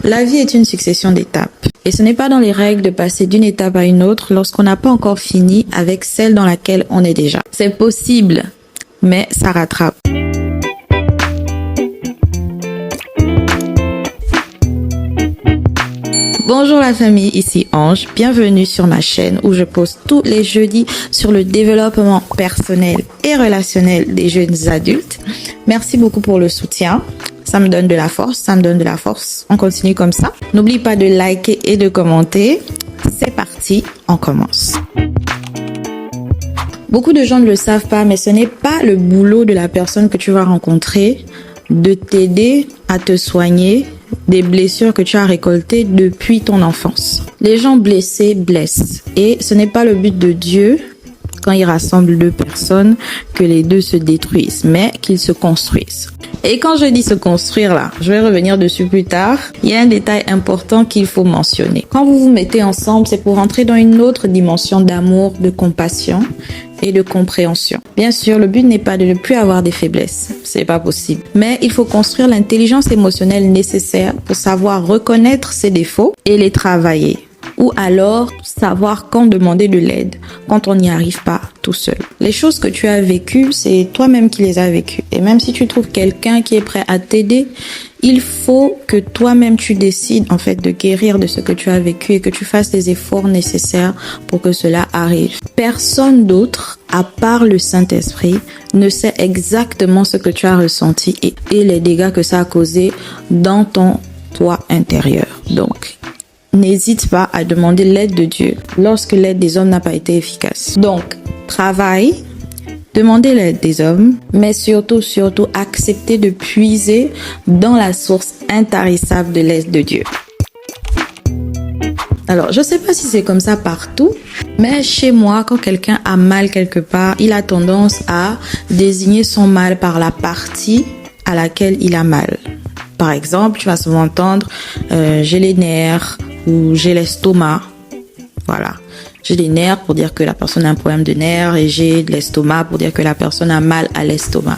La vie est une succession d'étapes. Et ce n'est pas dans les règles de passer d'une étape à une autre lorsqu'on n'a pas encore fini avec celle dans laquelle on est déjà. C'est possible, mais ça rattrape. Bonjour la famille, ici Ange. Bienvenue sur ma chaîne où je poste tous les jeudis sur le développement personnel et relationnel des jeunes adultes. Merci beaucoup pour le soutien. Ça me donne de la force, On continue comme ça. N'oublie pas de liker et de commenter. C'est parti, on commence. Beaucoup de gens ne le savent pas, mais ce n'est pas le boulot de la personne que tu vas rencontrer de t'aider à te soigner des blessures que tu as récoltées depuis ton enfance. Les gens blessés blessent. Et ce n'est pas le but de Dieu, quand il rassemble deux personnes, que les deux se détruisent, mais qu'ils se construisent. Et quand je dis se construire là, je vais revenir dessus plus tard, il y a un détail important qu'il faut mentionner. Quand vous vous mettez ensemble, c'est pour entrer dans une autre dimension d'amour, de compassion et de compréhension. Bien sûr, le but n'est pas de ne plus avoir des faiblesses, c'est pas possible. Mais il faut construire l'intelligence émotionnelle nécessaire pour savoir reconnaître ses défauts et les travailler. Ou alors savoir quand demander de l'aide, quand on n'y arrive pas tout seul. Les choses que tu as vécues, c'est toi-même qui les as vécues. Et même si tu trouves quelqu'un qui est prêt à t'aider, il faut que toi-même tu décides en fait de guérir de ce que tu as vécu et que tu fasses les efforts nécessaires pour que cela arrive. Personne d'autre, à part le Saint-Esprit, ne sait exactement ce que tu as ressenti et les dégâts que ça a causé dans ton toi intérieur. Donc, n'hésite pas à demander l'aide de Dieu lorsque l'aide des hommes n'a pas été efficace. Donc, travaille, demandez l'aide des hommes, mais surtout, acceptez de puiser dans la source intarissable de l'aide de Dieu. Alors, je sais pas si c'est comme ça partout, mais chez moi, quand quelqu'un a mal quelque part, il a tendance à désigner son mal par la partie à laquelle il a mal. Par exemple, tu vas souvent entendre j'ai les nerfs ou j'ai l'estomac. Voilà. J'ai des nerfs pour dire que la personne a un problème de nerfs et j'ai de l'estomac pour dire que la personne a mal à l'estomac.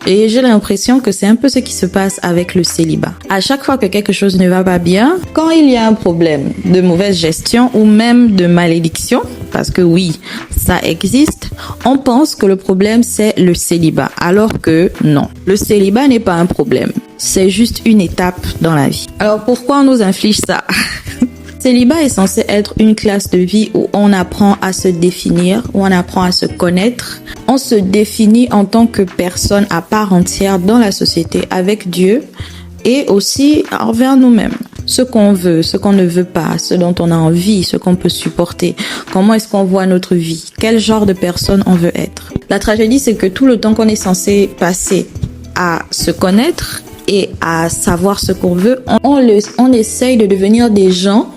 Et j'ai l'impression que c'est un peu ce qui se passe avec le célibat. À chaque fois que quelque chose ne va pas bien, quand il y a un problème de mauvaise gestion ou même de malédiction, parce que oui, ça existe, on pense que le problème c'est le célibat, alors que non. Le célibat n'est pas un problème, c'est juste une étape dans la vie. Alors pourquoi on nous inflige ça? Célibat est censé être une classe de vie où on apprend à se définir, où on apprend à se connaître. On se définit en tant que personne à part entière dans la société avec Dieu et aussi envers nous-mêmes. Ce qu'on veut, ce qu'on ne veut pas, ce dont on a envie, ce qu'on peut supporter. Comment est-ce qu'on voit notre vie? Quel genre de personne on veut être? La tragédie, c'est que tout le temps qu'on est censé passer à se connaître et à savoir ce qu'on veut, on essaye de devenir des gens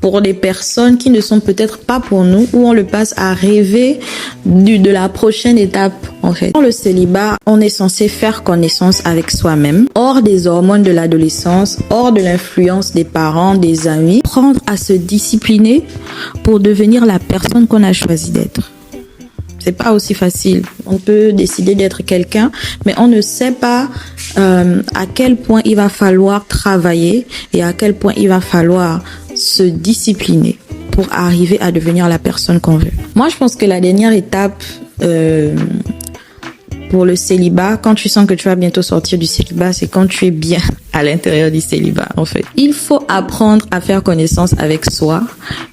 pour des personnes qui ne sont peut-être pas pour nous, où on le passe à rêver de la prochaine étape, en fait. Dans le célibat, on est censé faire connaissance avec soi-même, hors des hormones de l'adolescence, hors de l'influence des parents, des amis, apprendre à se discipliner pour devenir la personne qu'on a choisi d'être. C'est pas aussi facile. On peut décider d'être quelqu'un, mais on ne sait pas à quel point il va falloir travailler et à quel point il va falloir se discipliner pour arriver à devenir la personne qu'on veut. Moi, je pense que la dernière étape pour le célibat, quand tu sens que tu vas bientôt sortir du célibat, c'est quand tu es bien à l'intérieur du célibat, en fait. Il faut apprendre à faire connaissance avec soi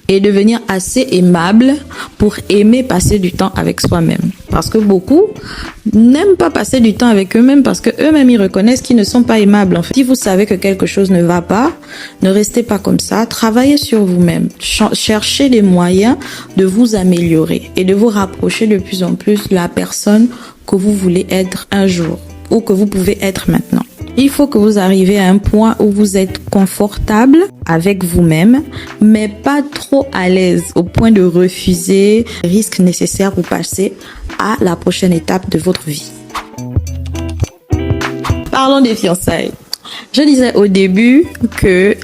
et devenir assez aimable pour aimer passer du temps avec soi-même. Parce que beaucoup n'aiment pas passer du temps avec eux-mêmes parce que eux-mêmes, ils reconnaissent qu'ils ne sont pas aimables, en fait. Si vous savez que quelque chose ne va pas, ne restez pas comme ça. Travaillez sur vous-même. Cherchez les moyens de vous améliorer et de vous rapprocher de plus en plus de la personne que vous voulez être un jour ou que vous pouvez être maintenant. Il faut que vous arriviez à un point où vous êtes confortable avec vous-même, mais pas trop à l'aise au point de refuser les risques nécessaires pour passer à la prochaine étape de votre vie. Parlons des fiançailles. Je disais au début que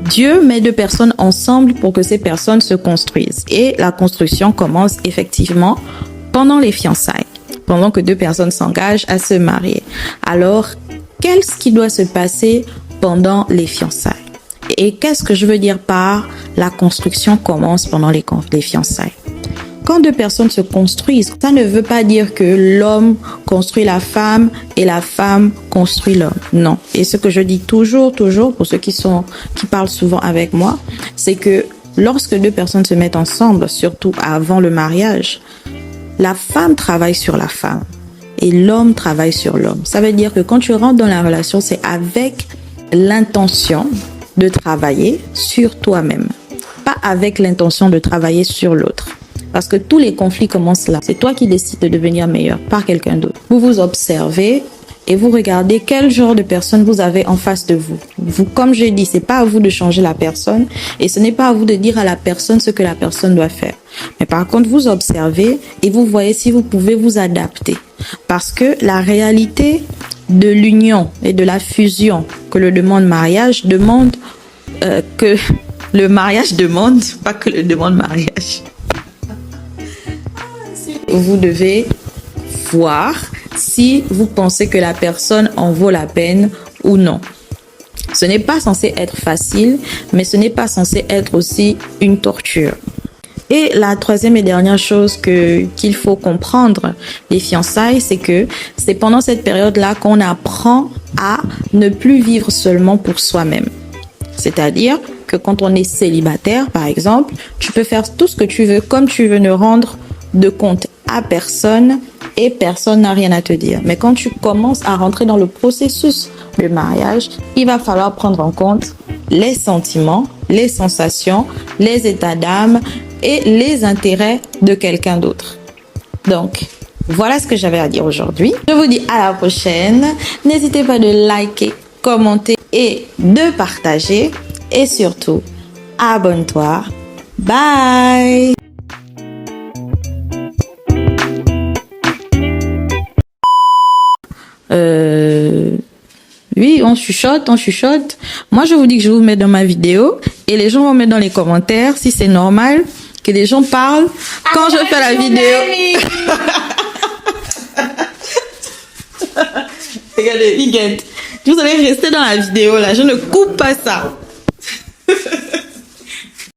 Dieu met deux personnes ensemble pour que ces personnes se construisent. Et la construction commence effectivement pendant les fiançailles, pendant que deux personnes s'engagent à se marier. Alors, qu'est-ce qui doit se passer pendant les fiançailles. Et qu'est-ce que je veux dire par la construction commence pendant les fiançailles? Quand deux personnes se construisent, ça ne veut pas dire que l'homme construit la femme et la femme construit l'homme. Non. Et ce que je dis toujours, pour ceux qui parlent souvent avec moi, c'est que lorsque deux personnes se mettent ensemble, surtout avant le mariage, la femme travaille sur la femme et l'homme travaille sur l'homme. Ça veut dire que quand tu rentres dans la relation, c'est avec l'intention de travailler sur toi-même, pas avec l'intention de travailler sur l'autre. Parce que tous les conflits commencent là. C'est toi qui décides de devenir meilleur, pas quelqu'un d'autre. Vous vous observez et vous regardez quel genre de personne vous avez en face de vous. Comme j'ai dit, c'est pas à vous de changer la personne et ce n'est pas à vous de dire à la personne ce que la personne doit faire. Mais par contre, vous observez et vous voyez si vous pouvez vous adapter. Parce que la réalité de l'union et de la fusion que le mariage demande, que le mariage demande, pas que le demande mariage. Vous devez voir si vous pensez que la personne en vaut la peine ou non. Ce n'est pas censé être facile, mais ce n'est pas censé être aussi une torture. Et la troisième et dernière chose qu'il faut comprendre des fiançailles, c'est que c'est pendant cette période-là qu'on apprend à ne plus vivre seulement pour soi-même. C'est-à-dire que quand on est célibataire, par exemple, tu peux faire tout ce que tu veux, comme tu veux, ne rendre de compte à personne et personne n'a rien à te dire. Mais quand tu commences à rentrer dans le processus de mariage, il va falloir prendre en compte les sentiments, les sensations, les états d'âme et les intérêts de quelqu'un d'autre. Donc, voilà ce que j'avais à dire aujourd'hui. Je vous dis à la prochaine. N'hésitez pas de liker, commenter et de partager. Et surtout, abonne-toi. Bye! Oui, on chuchote. Moi, je vous dis que je vous mets dans ma vidéo et les gens vont mettre dans les commentaires si c'est normal que les gens parlent quand je fais la vidéo. Regardez, Huguette, vous allez rester dans la vidéo là, je ne coupe pas ça.